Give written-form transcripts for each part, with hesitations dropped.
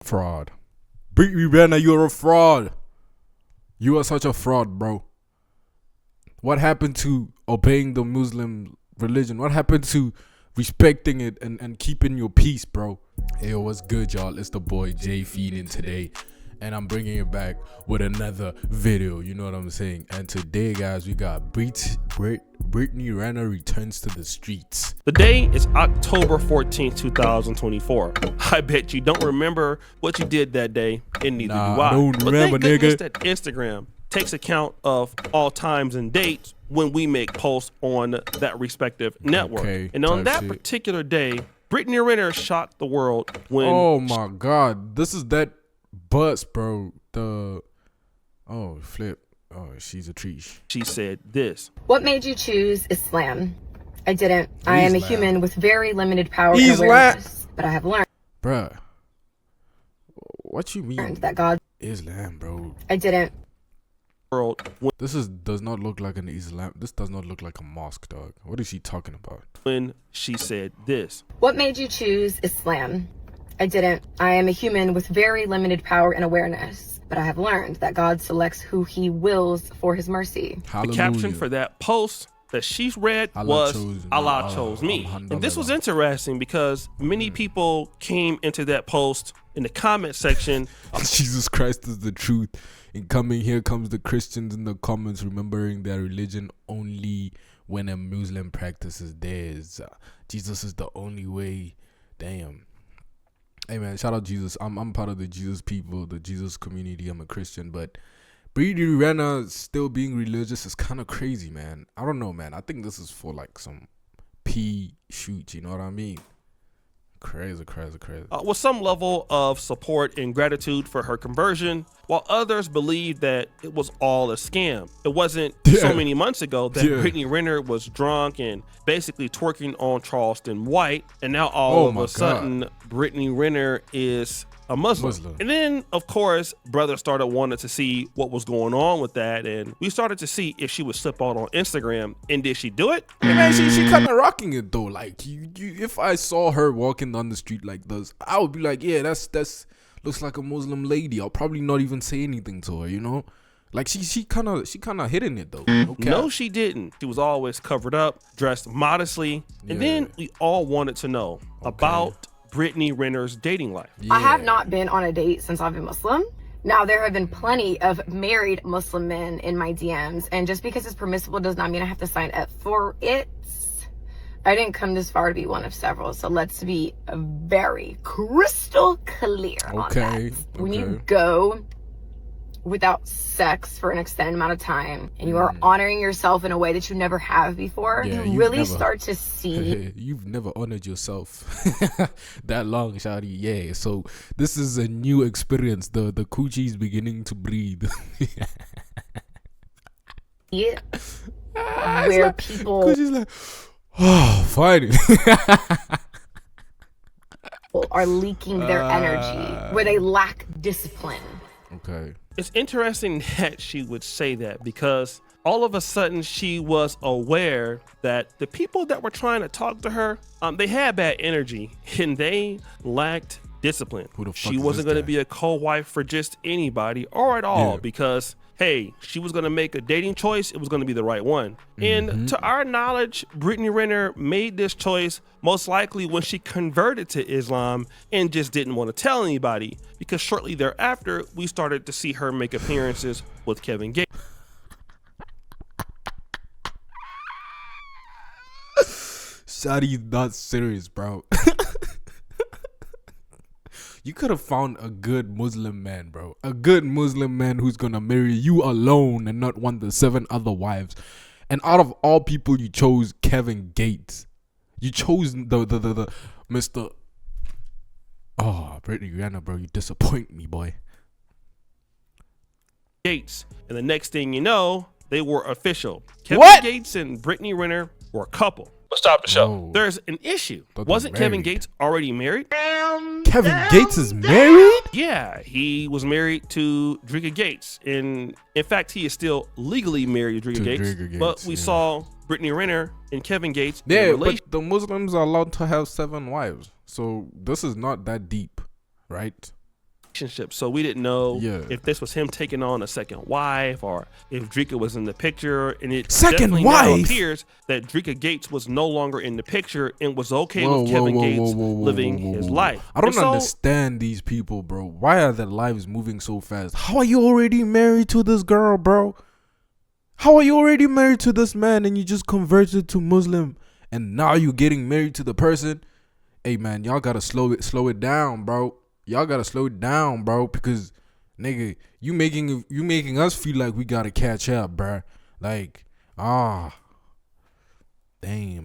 Fraud. Brittany Renner, you're a fraud. You are such a fraud, bro. What happened to obeying the Muslim religion? What happened to respecting it and keeping your peace, bro? Hey, what's good, y'all? It's the boy Jay feeding today, and I'm bringing it back with another video. You know what I'm saying? And today, guys, we got Brittany Renner returns to the streets. The day is October 14th, 2024. I bet you don't remember what you did that day, and neither do I. I don't remember, but thank goodness nigga. that Instagram takes account of all times and dates when we make posts on that respective network. Okay, and on type that shit. particular day, Brittany Renner shocked the world when Oh my god, this is that bus, bro. She's a treesh. she said this. What made you choose Islam? I didn't. I am a Islam. human with very limited power and Islam. awareness, but I have learned Bruh, what you mean? that God. Islam, bro. I didn't. World Does not look like an Islam. This does not look like a mosque, dog. What is she talking about? when she said this. What made you choose Islam? I didn't. I am a human with very limited power and awareness, but I have learned that God selects who he wills for his mercy. Hallelujah. The caption for that post that she read Allah was chose- Allah chose me. And this was interesting because many people came into that post in the comment section. Jesus Christ is the truth. And here comes the Christians in the comments remembering their religion only when a Muslim practices theirs. Jesus is the only way. Damn. Hey man, shout out Jesus. I'm part of the Jesus people, the Jesus community. I'm a Christian, but Brittany Renner still being religious is kind of crazy, man. I don't know, man. I think this is for like some pee shoot. You know what I mean? Crazy. With some level of support and gratitude for her conversion, while others believe that it was all a scam. It wasn't so many months ago that Brittany Renner was drunk and basically twerking on Charleston White, and now all of a sudden Brittany Renner is a Muslim. And then, of course, brothers started wanting to see what was going on with that, and we started to see if she would slip out on Instagram. And did she do it? Hey man, she kind of rocking it though. Like if I saw her walking down the street like this, I would be like, yeah, that's looks like a Muslim lady. I'll probably not even say anything to her, you know. Like she kind of hitting it though. Okay. No, she didn't. She was always covered up, dressed modestly, and then we all wanted to know about Brittany Renner's dating life. I have not been on a date since I've been Muslim. Now, there have been plenty of married Muslim men in my DMs, and just because it's permissible does not mean I have to sign up for it. I didn't come this far to be one of several, so let's be very crystal clear on that. When you go without sex for an extended amount of time and you are honoring yourself in a way that you never have before, you really start to see. You've never honored yourself that long, shawty. Yeah, so this is a new experience. The coochie is beginning to breathe. Where like, people Coachie's like, oh, fine. are leaking their energy, where they lack discipline. Okay. It's interesting that she would say that because all of a sudden she was aware that the people that were trying to talk to her, they had bad energy and they lacked discipline. Who the fuck She is wasn't this going to guy? be a co-wife for just anybody or at all because, hey, she was going to make a dating choice. It was going to be the right one. And to our knowledge, Brittany Renner made this choice most likely when she converted to Islam and just didn't want to tell anybody, because shortly thereafter, we started to see her make appearances with Kevin Gates. Shawty's not serious, bro. You could have found a good Muslim man, bro. A good Muslim man who's gonna marry you alone and not want the 7 other wives. And out of all people, you chose Kevin Gates. You chose the Mr. Oh, Brittany Renner, bro. You disappoint me, boy. Gates. And the next thing you know, they were official. Kevin What? Gates and Brittany Renner were a couple. But stop the show. Oh. There's an issue. Thought they Wasn't were Kevin married. Gates already married? Kevin Gates is married? Yeah, he was married to Drika Gates. And in fact, he is still legally married to Drika Gates. But we saw Brittany Renner and Kevin Gates in a Yeah, relation- but the Muslims are allowed to have 7 wives. So this is not that deep, right? relationship. So we didn't know Yeah. if this was him taking on a second wife or if Drika was in the picture. And it Second definitely now wife? appears that Drika Gates was no longer in the picture and was okay with Kevin Gates living his life. I don't And so, understand these people, bro. Why are their lives moving so fast? How are you already married to this girl, bro? How are you already married to this man and you just converted to Muslim and now you getting married to the person? Hey man, y'all gotta slow it down, bro. Y'all gotta slow it down, bro, because nigga, you making us feel like we gotta catch up, bro. Like, damn,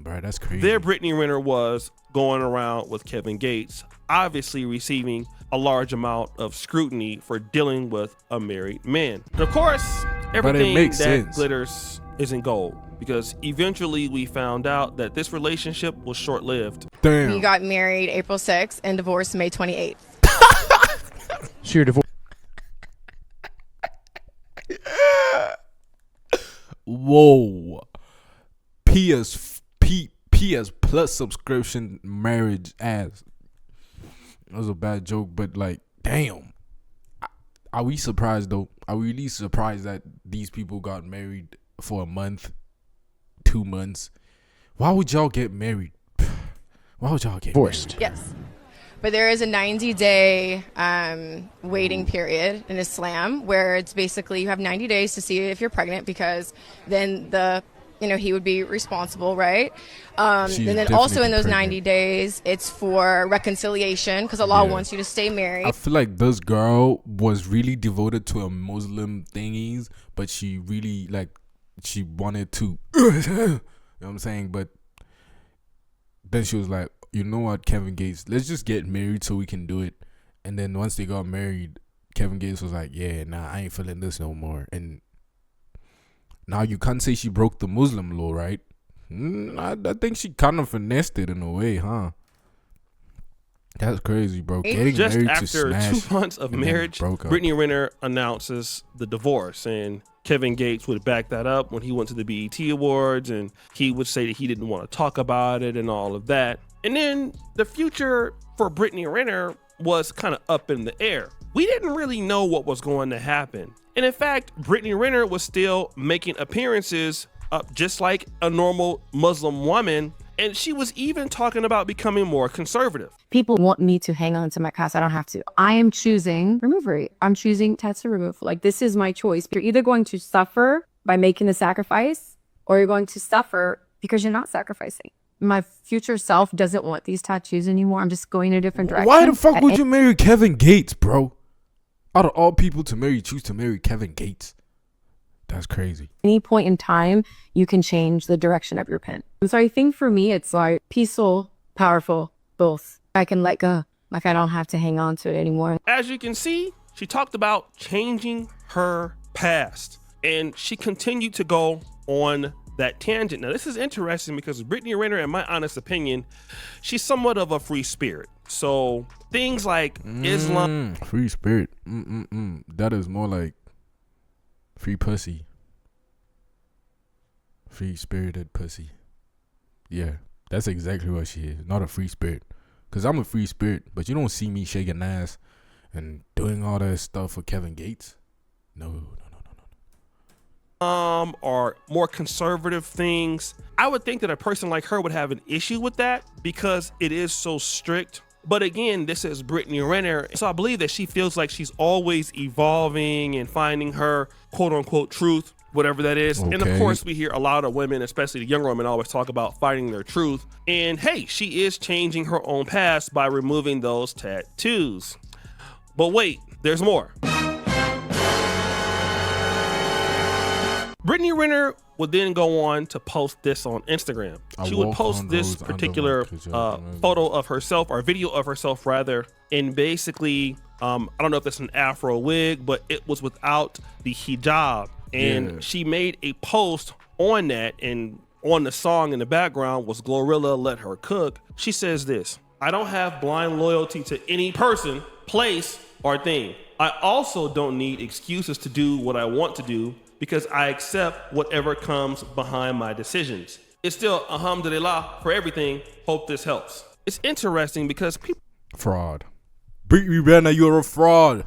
bro, that's crazy. there Brittany Renner was going around with Kevin Gates, obviously receiving a large amount of scrutiny for dealing with a married man. And of course, everything makes that sense. glitters isn't gold, because eventually we found out that this relationship was short-lived. Damn. We got married April 6th and divorced May 28th. Sheer divorce. Whoa. PS Plus subscription marriage ass. That was a bad joke, but like, damn. Are we surprised though? Are we really surprised that these people got married for a month, 2 months? Why would y'all get married? Why would y'all get Divorced. Yes. But there is a 90-day waiting period in Islam where it's basically you have 90 days to see if you're pregnant, because then he would be responsible, right? And then also in those 90 days, it's for reconciliation, because Allah wants you to stay married. I feel like this girl was really devoted to a Muslim thingies, but she really she wanted to, you know what I'm saying? But then she was like, you know what, Kevin Gates, let's just get married so we can do it. And then once they got married, Kevin Gates was like, yeah, nah, I ain't feeling this no more. And now you can't say she broke the Muslim law, right? I think she kind of finessed it in a way, huh? That's crazy, bro. Getting Just married to after smash 2 months of and then marriage, broke up. Brittany Renner announces the divorce, and Kevin Gates would back that up when he went to the BET Awards, and he would say that he didn't want to talk about it and all of that. And then the future for Brittany Renner was kind of up in the air. We didn't really know what was going to happen. And in fact, Brittany Renner was still making appearances just like a normal Muslim woman. And she was even talking about becoming more conservative. People want me to hang on to my cast. I don't have to. I am choosing removal. I'm choosing tattoo removal. Like, this is my choice. You're either going to suffer by making the sacrifice, or you're going to suffer because you're not sacrificing. My future self doesn't want these tattoos anymore. I'm just going in a different direction. Why the fuck would you marry Kevin Gates, bro? Out of all people to marry, choose to marry Kevin Gates. That's crazy. Any point in time, you can change the direction of your pen. And so I think for me, it's like peaceful, powerful, both. I can let go. Like, I don't have to hang on to it anymore. As you can see, she talked about changing her past, and she continued to go on that tangent. Now, this is interesting because Brittany Renner, in my honest opinion, she's somewhat of a free spirit. So things like Islam, free spirit. That is more like free pussy. Free spirited pussy. Yeah, that's exactly what she is. Not a free spirit. Because I'm a free spirit, but you don't see me shaking ass and doing all that stuff for Kevin Gates. No. or more conservative things. I would think that a person like her would have an issue with that because it is so strict. But again, this is Brittany Renner. So I believe that she feels like she's always evolving and finding her quote unquote truth, whatever that is. Okay. And of course, we hear a lot of women, especially the younger women, always talk about finding their truth. And hey, she is changing her own past by removing those tattoos. But wait, there's more. Brittany Renner would then go on to post this on Instagram. She would post this particular photo of herself, or video of herself rather, and basically, I don't know if it's an Afro wig, but it was without the hijab. And she made a post on that, and on the song in the background was Glorilla Let Her Cook. She says this: "I don't have blind loyalty to any person, place, or thing. I also don't need excuses to do what I want to do, because I accept whatever comes behind my decisions. It's still alhamdulillah for everything. Hope this helps." It's interesting because people fraud. Brittany Renner, you're a fraud.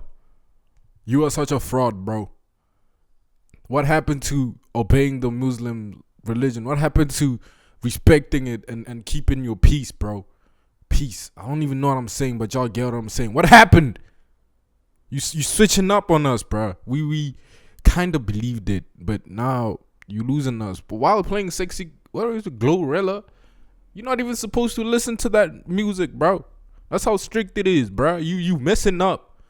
You are such a fraud, bro. What happened to obeying the Muslim religion? What happened to respecting it and keeping your peace, bro? Peace. I don't even know what I'm saying, but y'all get what I'm saying. What happened? You switching up on us, bro. We kind of believed it, but now you losing us. But while playing sexy, what is it, Glorilla? You're not even supposed to listen to that music, bro. That's how strict it is, bro. You messing up.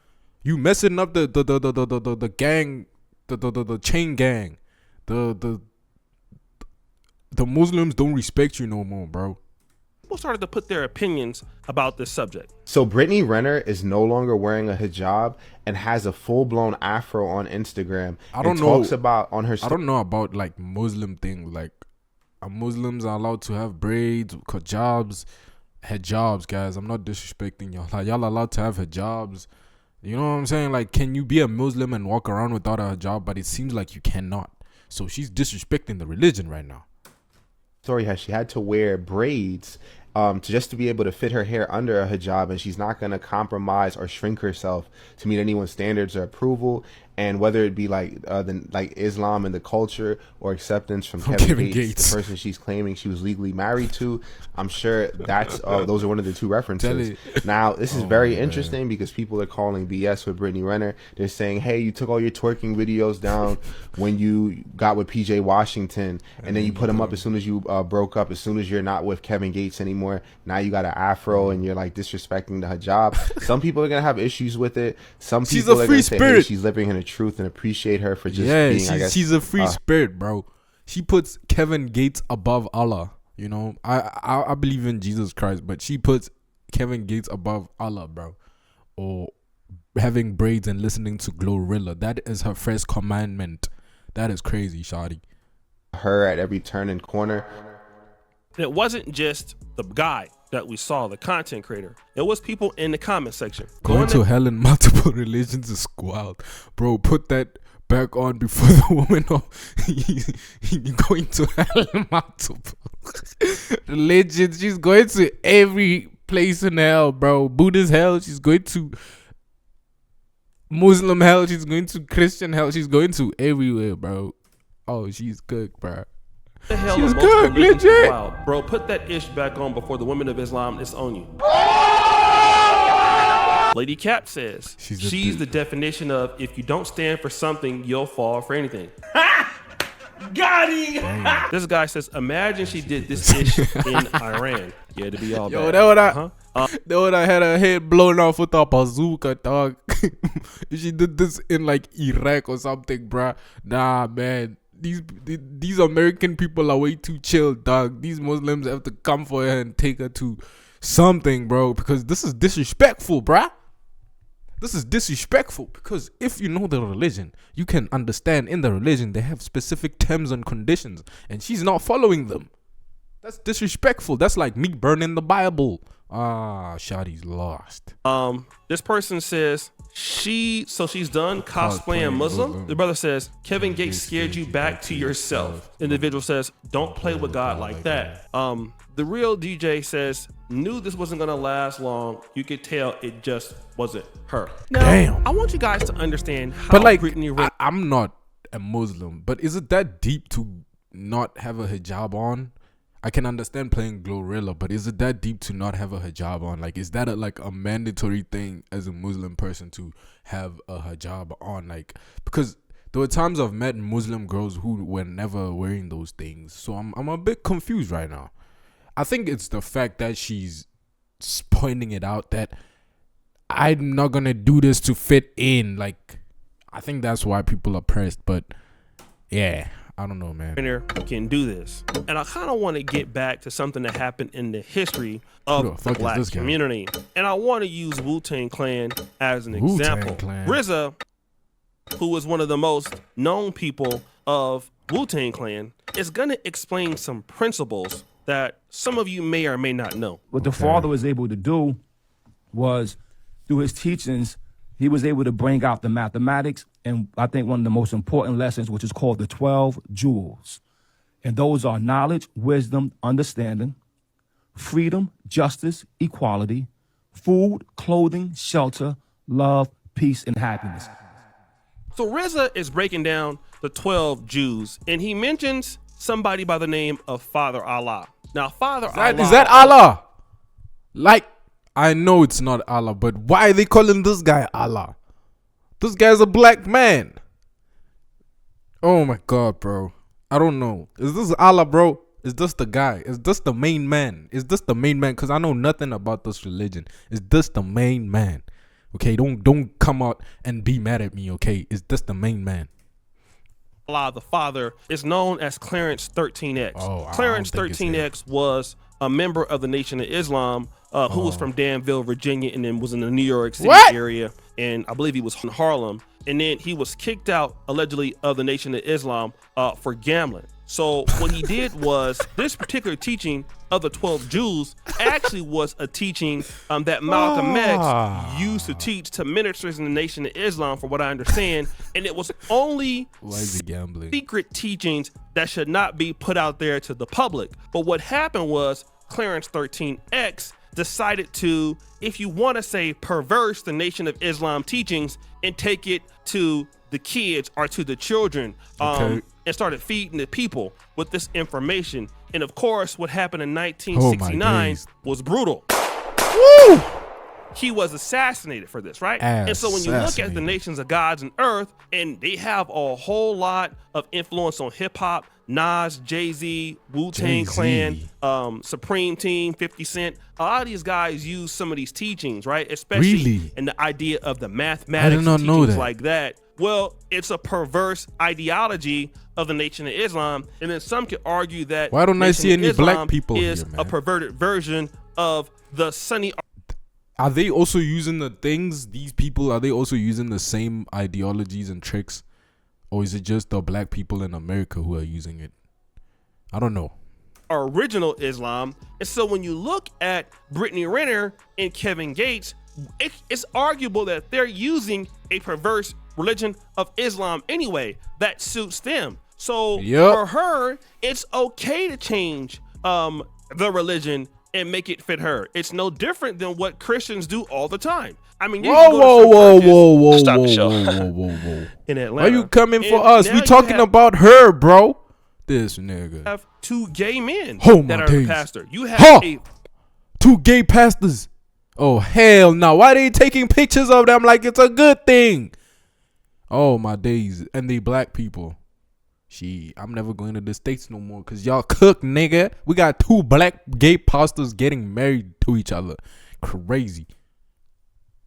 You messing up the gang, the chain gang. The Muslims don't respect you no more, bro. People started to put their opinions about this subject. So Brittany Renner is no longer wearing a hijab and has a full-blown afro on Instagram. I don't know. Talks about on her. I don't know about like Muslim things. Like, Muslims are allowed to have braids, hijabs, guys. I'm not disrespecting y'all. Like, y'all allowed to have hijabs. You know what I'm saying? Like, can you be a Muslim and walk around without a hijab? But it seems like you cannot. So she's disrespecting the religion right now. Story has she had to wear braids to be able to fit her hair under a hijab, and she's not going to compromise or shrink herself to meet anyone's standards or approval. And whether it be like Islam and the culture or acceptance from Kevin Gates, the person she's claiming she was legally married to, I'm sure that's those are one of the two references. Now, this is very interesting because people are calling BS with Brittany Renner. They're saying, hey, you took all your twerking videos down when you got with PJ Washington, and then you put them up as soon as you broke up, as soon as you're not with Kevin Gates anymore. Now you got an afro and you're like disrespecting the hijab. Some people are going to have issues with it. Some people are going to say, hey, she's living in a truth, and appreciate her for just being, I guess, she's a free spirit, bro. She puts Kevin Gates above Allah. You know, I believe in Jesus Christ, but she puts Kevin Gates above Allah, bro. Or having braids and listening to Glorilla. That is her first commandment. That is crazy, shawty. Her at every turn and corner. And it wasn't just the guy that we saw, the content creator. It was people in the comment section. Going to hell in multiple religions is squad. Bro, put that back on before the woman going to hell in multiple religions. She's going to every place in hell, bro. Buddhist hell, she's going to Muslim hell, she's going to Christian hell, she's going to everywhere, bro. Oh, she's good, bro. The hell she's good, legit. Wow, bro, put that ish back on before the women of Islam is on you. Lady Cap says she's the definition of if you don't stand for something, you'll fall for anything. Got him. This guy says, imagine she did this ish in Iran. Yeah, to be all yo, bad. That would I had her head blown off with a bazooka, dog. If she did this in like Iraq or something, bruh. Nah, man. These American people are way too chill, dog. These Muslims have to come for her and take her to something, bro, because this is disrespectful, bruh. This is disrespectful because if you know the religion, you can understand in the religion they have specific terms and conditions, and she's not following them. That's disrespectful. That's like me burning the Bible. Shawty's lost. This person says she's done cosplaying Muslim. The brother says Kevin Gates scared you back to yourself. The individual says don't play with God like that. The real DJ says knew this wasn't gonna last long. You could tell it just wasn't her. Now, damn. I want you guys to understand how but like Brittany I'm not a Muslim, but is it that deep to not have a hijab on? I can understand playing Glorilla, but is it that deep to not have a hijab on? Like, is that a mandatory thing as a Muslim person to have a hijab on? Like, because there were times I've met Muslim girls who were never wearing those things. So I'm a bit confused right now. I think it's the fact that she's pointing it out that I'm not going to do this to fit in. Like, I think that's why people are pressed. But, yeah. I don't know, man. Can do this. And I kind of want to get back to something that happened in the history of the black community. And I want to use Wu-Tang Clan as an example. RZA, who is one of the most known people of Wu-Tang Clan, is going to explain some principles that some of you may or may not know. What the father was able to do was, through his teachings, he was able to bring out the mathematics and I think one of the most important lessons, which is called the 12 jewels. And those are knowledge, wisdom, understanding, freedom, justice, equality, food, clothing, shelter, love, peace, and happiness. So Reza is breaking down the 12 Jews, and he mentions somebody by the name of Father Allah. Now, Is that Allah? Like, I know it's not Allah, but why are they calling this guy Allah? This guy's a black man. Oh my God, bro. I don't know. Is this Allah, bro? Is this the guy? Is this the main man? Is this the main man? Because I know nothing about this religion. Is this the main man? Okay, don't come out and be mad at me, okay? Is this the main man? Allah, the Father, is known as Clarence 13X. Oh, Clarence 13X was a member of the Nation of Islam who was from Danville, Virginia, and then was in the New York City area. And I believe he was in Harlem. And then he was kicked out, allegedly, of the Nation of Islam for gambling. So what he did was, this particular teaching of the 12 Jews actually was a teaching that Malcolm X used to teach to ministers in the Nation of Islam, from what I understand. And it was only secret teachings that should not be put out there to the public. But what happened was, Clarence 13X decided to, if you want to say, perverse the Nation of Islam teachings and take it to the kids or to the children, and started feeding the people with this information. And of course, what happened in 1969 was brutal. Woo! He was assassinated for this, right? And so when you look at the nations of gods and earth, and they have a whole lot of influence on hip hop, Nas, Jay-Z, Wu-Tang Clan, Supreme Team, 50 Cent. A lot of these guys use some of these teachings, right? Especially in the idea of the mathematics and teachings like that. Well, it's a perverse ideology of the Nation of Islam, and then some could argue that why don't I see any black people is here, man? A perverted version of the Sunni. Are they also using the things? These people, are they also using the same ideologies and tricks, or is it just the black people in America who are using it? I don't know. Original Islam. And so when you look at Brittany Renner and Kevin Gates, it's arguable that they're using a perverse religion of Islam anyway that suits them. So for her, it's okay to change the religion and make it fit her. It's no different than what Christians do all the time. I mean, whoa, stop the show. In Atlanta. Why you coming for us? We talking about her, bro. This nigga. Have two gay men that are the pastor. You have two gay pastors. Oh hell no! Why they taking pictures of them like it's a good thing? Oh my days, and they black people. I'm never going to the States no more because y'all cook, nigga. We got two black gay pastors getting married to each other. Crazy.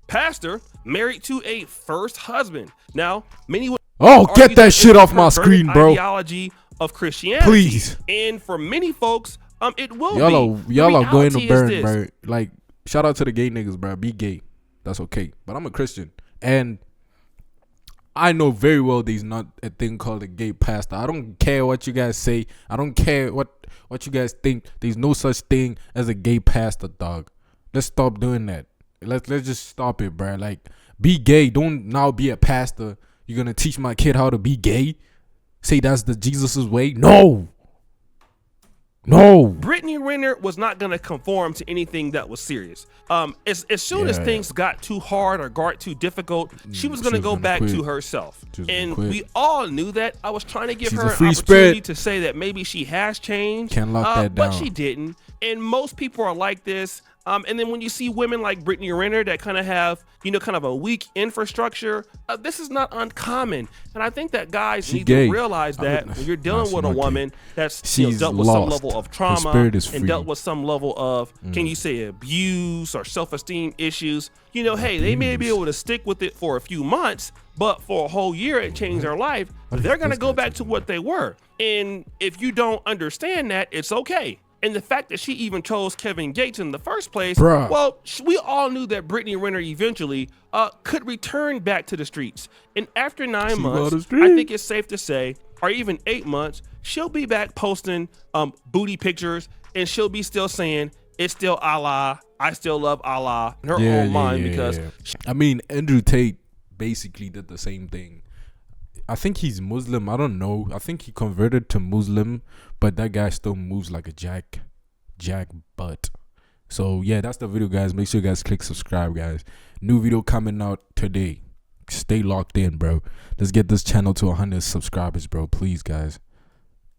Pastor married to a first husband. Now, many would get that shit off my screen, bro. Ideology of Christianity, please. And for many folks, it will y'all are going to burn, bro. Like, shout out to the gay niggas, bro. Be gay, that's okay. But I'm a Christian, and I know very well there's not a thing called a gay pastor. I don't care what you guys say. I don't care what you guys think. There's no such thing as a gay pastor, dog. Let's stop doing that. Let's just stop it, bro. Like, be gay. Don't now be a pastor. You're gonna teach my kid how to be gay? Say that's the Jesus's way? No. Brittany Renner was not going to conform to anything that was serious. As soon as things got too hard or got too difficult, she was going to go back to herself. And we all knew that. I was trying to give her an opportunity to say that maybe she has changed. Can't lock that down. But she didn't. And most people are like this. And then when you see women like Brittany Renner that kind of have, kind of a weak infrastructure, this is not uncommon. And I think that guys need to realize that when you're dealing with a woman that's dealt with some level of trauma and dealt with some level of, can you say, abuse or self-esteem issues, hey, they may be able to stick with it for a few months, but for a whole year it changed their life. They're going to go back to what they were. And if you don't understand that, it's okay. And the fact that she even chose Kevin Gates in the first place, well, we all knew that Brittany Renner eventually could return back to the streets. And after 9 months, I think it's safe to say, or even 8 months, she'll be back posting booty pictures, and she'll be still saying, it's still Allah, I still love Allah, in her own mind. Because I mean, Andrew Tate basically did the same thing. I think he's Muslim. I don't know. I think he converted to Muslim, but that guy still moves like a jack butt. So yeah, that's the video, guys. Make sure you guys click subscribe, guys. New video coming out today. Stay locked in, bro. Let's get this channel to 100 subscribers, bro. Please, guys.